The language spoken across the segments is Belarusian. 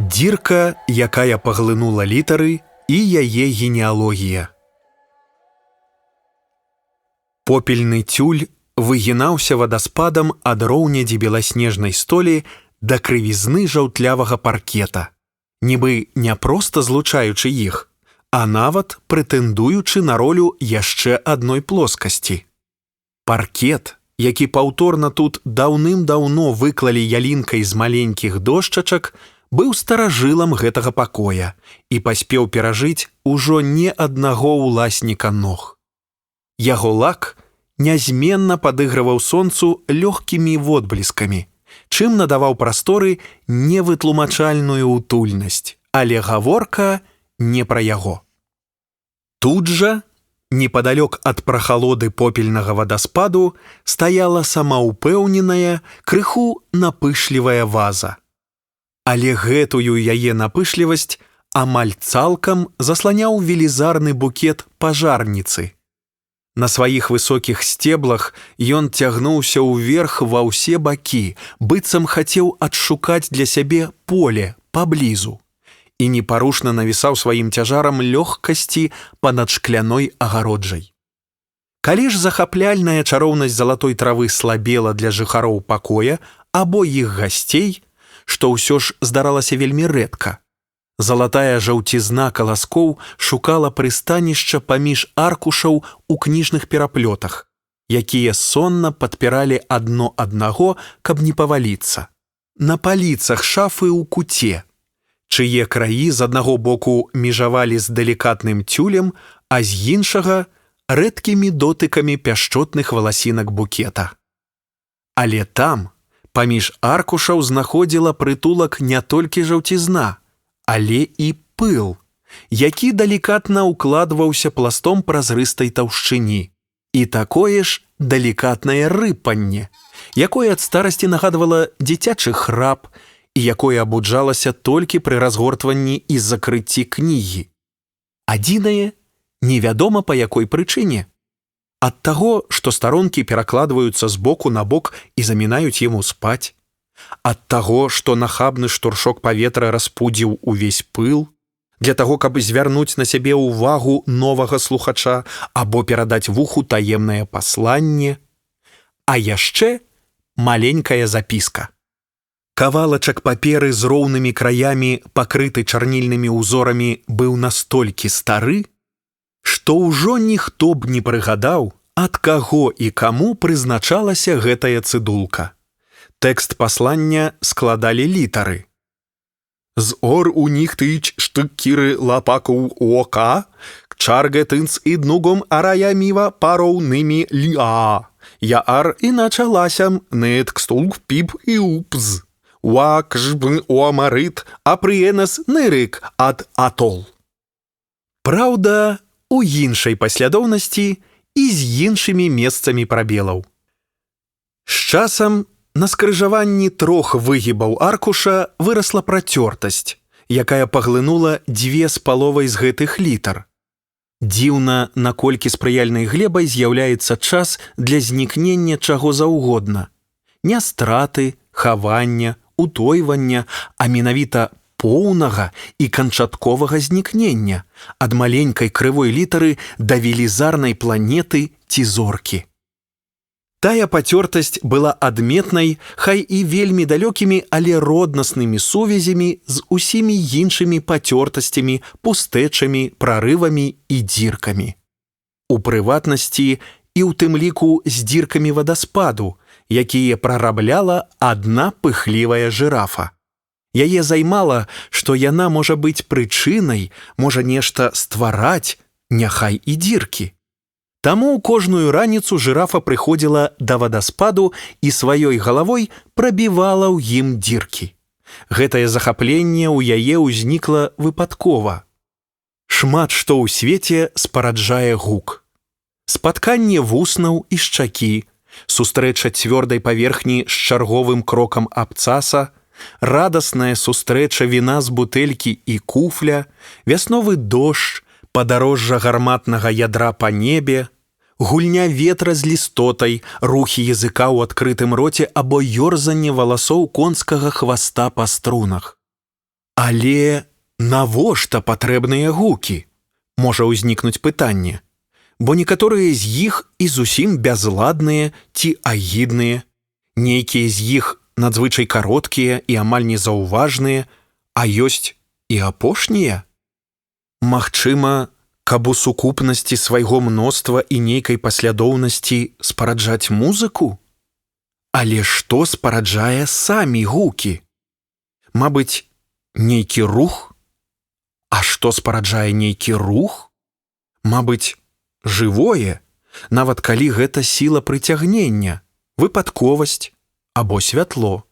Дзірка, якая паглынула літары, і яе генеалогія. Попельны цюль выгінаўся вадаспадам ад роўнядзі беласнежнай столі да крывізны жаўтлявага паркета, нібы не проста злучаючы іх, а нават прэтэндуючы на ролю яшчэ адной плоскасці. Паркет, які паўторна тут даўным-даўно выклалі ялінкай з маленькіх дошчачак, быў старажылам гэтага пакоя і паспеў перажыць ужо не аднаго ўласніка ног. Яго лак нязменна падыгрываў сонцу лёгкімі водбліскамі, чым надаваў прасторы невытлумачальную утульнасць, але гаворка не пра яго. Тут жа, непадалёк ад прахалоды попельнага вадаспаду, стаяла самаўпэўненая, крыху напышлівая ваза. Але гэтую яе напышлівасць амаль цалкам засланяў велізарны букет пажарніцы. На сваіх высокіх сцеблах ён цягнуўся ўверх ва ўсе бакі, быццам хацеў адшукаць для сябе поле паблізу, і непарушна навісаў сваім цяжарам лёгкасці панад шкляной агароджай. Калі ж захапляльная чароўнасць залатой травы слабела для жыхароў пакоя або іх гасцей, што ўсё ж здаралася вельмі рэдка, залатая жаўцізна каласкоў шукала прыстанішча паміж аркушаў у кніжных пераплётах, якія сонна падпіралі адно аднаго, каб не паваліцца. На паліцах шафы ў куце, чые краі з аднаго боку межавалі з далікатным цюлем, а з іншага рэдкімі дотыкамі пяшчотных валасінак букета. Але там, паміж аркушаў знаходзіла прытулак не толькі жаўцізна, але і пыл, які далікатна ўкладваўся пластом празрыстай таўшчыні, і такое ж далікатнае рыпанне, якое ад старасці нагадвала дзіцячы храп і якое абуджалася толькі пры разгортванні і закрыцці кнігі. Адзінае, невядома па якой прычыне. Ад таго, што старонкі перакладваюцца з боку на бок і замінаюць яму спаць, ад таго, што нахабны штуршок паветра распудзіў увесь пыл, для таго, каб звярнуць на сябе ўвагу новага слухача або перадаць вуху таемнае пасланне, а яшчэ маленькая запіска. Кавалачак паперы з роўнымі краямі, пакрыты чарнільнымі ўзорамі, быў настолькі стары, што ўжо ніхто б не прыгадаў, ад каго і каму прызначалася гэтая цыдулка. Тэкст паслання складалі літары. «З ор у них тыч штыккіры лапакаў ока, кчарге тынц і днугом арая міва пароўнымі ліа. Яар і началасям нет кстулг піп і упз. Уак жбн оамарыт, а прыенас нырык ад атол». Праўда, у іншай паслядоўнасці і з іншымі месцамі прабелаў. З часам на скрыжаванні трох выгібаў аркуша вырасла працёртасць, якая паглынула 2,5 з гэтых літар. Дзіўна, наколькі спрыяльнай глебай з'яўляецца час для знікнення чаго заўгодна. Не страты, хавання, утойвання, а менавіта поўнага і канчатковага знікнення ад маленькай крывой літары да велізарнай планеты ці зоркі. Тая пацёртасць была адметнай, хай і вельмі далёкімі, але роднаснымі сувязямі з усімі іншымі пацёртасцямі, пустэчамі, прарывамі і дзіркамі. У прыватнасці і ў тым ліку з дзіркамі вадаспаду, якія прарабляла адна пыхлівая жырафа. Яе займала, што яна можа быць прычынай, можа нешта ствараць, няхай і дзіркі. Таму кожную раніцу жырафа прыходзіла да вадаспаду і сваёй галавой прабівала ў ім дзіркі. Гэтае захапленне ў яе ўзнікла выпадкова. Шмат што ў свеце спараджае гук. Спатканне вуснаў і шчакі, сустрэча цвёрдай паверхні з чарговым крокам абцаса, радасная сустрэча віна з бутэлькі і куфля, вясновы дождж, падарожжа гарматнага ядра па небе, гульня ветра з лістотай, рухі языка ў адкрытым роце або ёрзанне валасоў конскага хваста па струнах. Але навошта патрэбныя гукі? Можа ўзнікнуць пытанне. Бо некаторыя з іх і зусім бязладныя ці агідныя. Нейкія з іх надзвычай кароткія і амаль незаўважныя, а ёсць і апошнія. Магчыма, каб у сукупнасці свайго мноства і нейкай паслядоўнасці спараджаць музыку? Але што спараджае самі гукі? Мабыць, нейкі рух? А што спараджае нейкі рух? Мабыць, жывое, нават калі гэта сіла прыцягнення, выпадковасць або святло.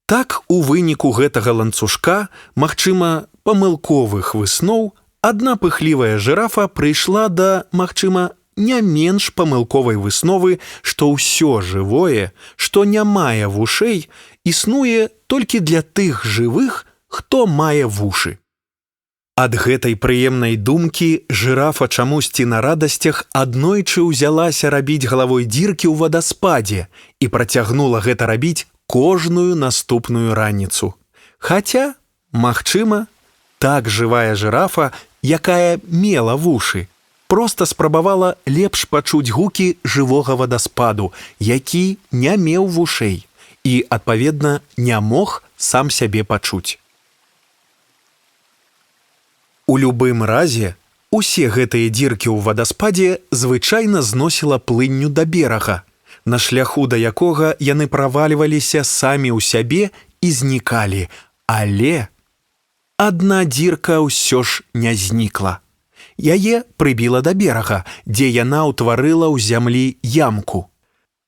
Так, у выніку гэтага ланцужка, магчыма, памылковых высноў, адна пыхлівая жырафа прыйшла да, магчыма, не менш памылковай высновы, што ўсё жывое, што не мае вушэй, існуе толькі для тых жывых, хто мае вушы. Ад гэтай прыемнай думкі жырафа чамусьці на радасцях аднойчы ўзялася рабіць галавой дзіркі ў вадаспадзе і працягнула гэта рабіць кожную наступную раніцу. Хаця, магчыма, так жывая жырафа, якая мела вушы, проста спрабавала лепш пачуць гукі жывога вадаспаду, які не меў вушэй і, адпаведна, не мог сам сябе пачуць. У любым разе, усе гэтыя дзіркі ў вадаспадзе звычайна зносіла плынню да берага, на шляху да якога яны правальваліся самі ў сябе і знікалі, але адна дзірка ўсё ж не знікла. Яе прыбіла да берага, дзе яна ўтварыла ў зямлі ямку.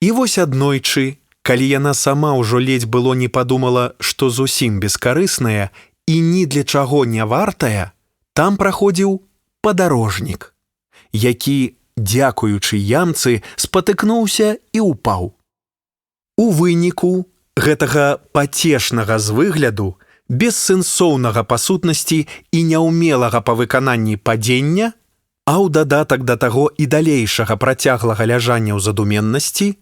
І вось аднойчы, калі яна сама ўжо ледзь было не падумала, што зусім бескарысная і ні для чаго не вартая, там праходзіў падарожнік, які, дзякуючы ямцы, спатыкнуўся і ўпаў. У выніку гэтага пацешнага з выгляду, бессэнсоўнага па сутнасці і няўмелага па выкананні падзення, а ў дадатак да таго і далейшага працяглага ляжання ў задуменнасці,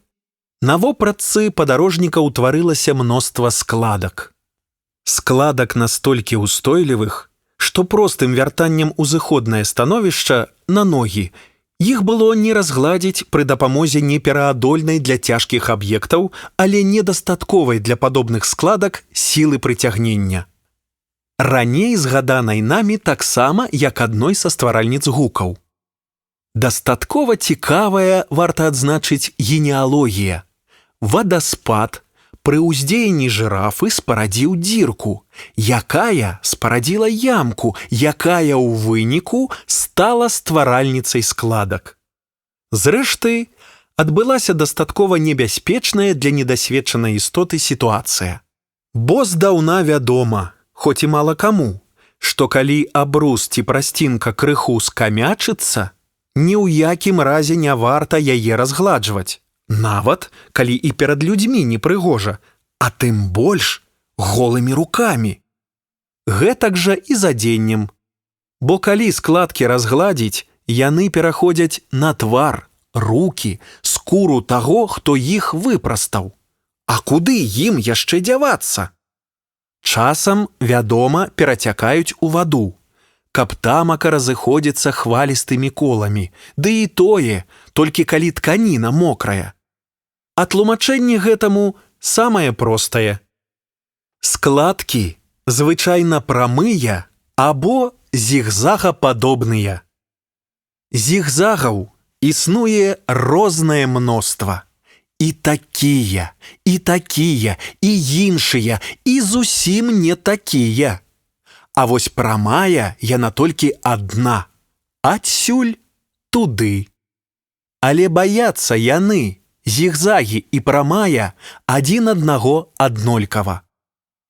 на вопратцы падарожніка ўтварылася мноства складак. Складак настолькі ўстойлівых, што простым вяртаннем у зыходнае становішча на ногі іх было не разгладзіць пры дапамозе непераадольнай для цяжкіх аб'ектаў, але недастатковай для падобных складак сілы прыцягнення. Раней згаданай намі таксама як адной са стваральніц гукаў. Дастаткова цікавая, варта адзначыць, генеалогія. Вадаспад пры ўздзеянні жырафы спарадзіў дзірку, якая спарадзіла ямку, якая ў выніку стала стваральніцай складак. Зрэшты, адбылася дастаткова небяспечная для недасведчанай істоты сітуацыя. Бо здаўна вядома, хоць і мала каму, што калі абрус ці прасцінка крыху скамячыцца, ні ў якім разе не варта яе разгладжваць. Нават, калі і перад людзьмі непрыгожа, а тым больш голымі рукамі. Гэтак жа і з адзеннем. Бо калі складкі разгладзіць, яны пераходзяць на твар, рукі, скуру таго, хто іх выпрастаў. А куды ім яшчэ дзявацца? Часам, вядома, перацякаюць у ваду, каб тамака разыходзіцца хвалістымі коламі, ды і тое, толькі калі тканіна мокрая. А тлумачэнне гэтаму самае простае. Складкі звычайна прамыя або зігзагападобныя. Зігзагаў існуе рознае мноства. І такія, і такія, і іншыя, і зусім не такія. А вось прамая яна толькі адна. Адсюль туды. Але баяцца яны, зігзагі і прамая, адзін аднаго аднолькава.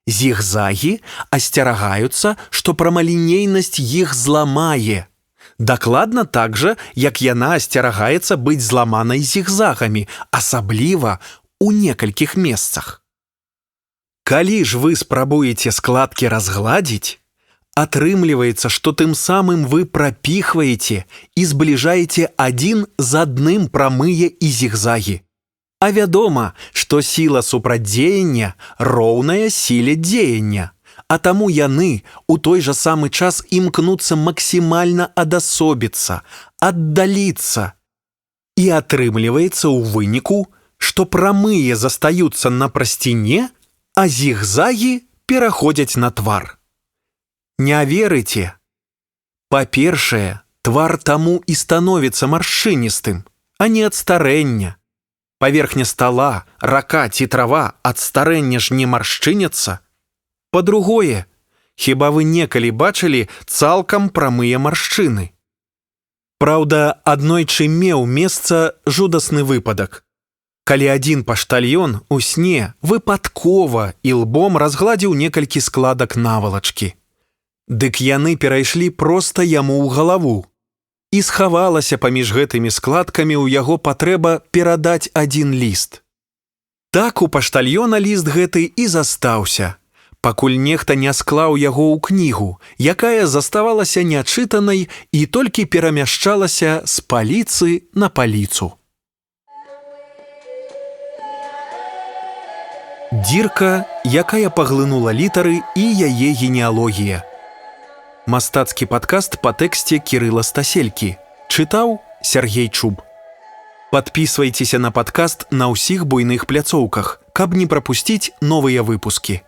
Зігзагі асцерагаюцца, што прамалінейнасць іх зламае. Дакладна так жа, як яна асцерагаецца быць зламанай зігзагамі, асабліва ў некалькіх месцах. Калі ж вы спрабуеце складкі разгладзіць, атрымліваецца, што тым самым вы прапіхваеце і збліжаеце адзін з адным прамыя і зігзагі. А вядома, што сіла супрацьдзеяння роўная сіле дзеяння, а таму яны у той жа самы час імкнуцца максімальна адасобіцца, аддаліцца. І атрымліваецца ў выніку, што прамыя застаюцца на прасціне, а зігзагі пераходзяць на твар. Не верыце? Па-першае, твар таму і становіцца маршчыністым, а не ад старэння. Паверхня стала, рака ці трава ад старэння ж не маршчыняцца. Па-другое, хіба вы некалі бачылі цалкам прамыя маршчыны? Праўда, аднойчы меў месца жудасны выпадак. Калі адзін паштальён у сне выпадкова ілбом разгладзіў некалькі складак навалачкі. Дык яны перайшлі проста яму ў галаву. І схавалася паміж гэтымі складкамі ў яго патрэба перадаць адзін ліст. Так у паштальёна ліст гэты і застаўся, пакуль нехта не склаў яго ў кнігу, якая заставалася нячытанай і толькі перамяшчалася з паліцы на паліцу. Дзірка, якая паглынула літары і яе генеалогія. Мастацкі падкаст па тэксце Кірыла Стаселькі. Чытаў Сергей Чуб. Падпісвайцеся на падкаст на ўсіх буйных пляцоўках, каб не прапусціць новыя выпускі.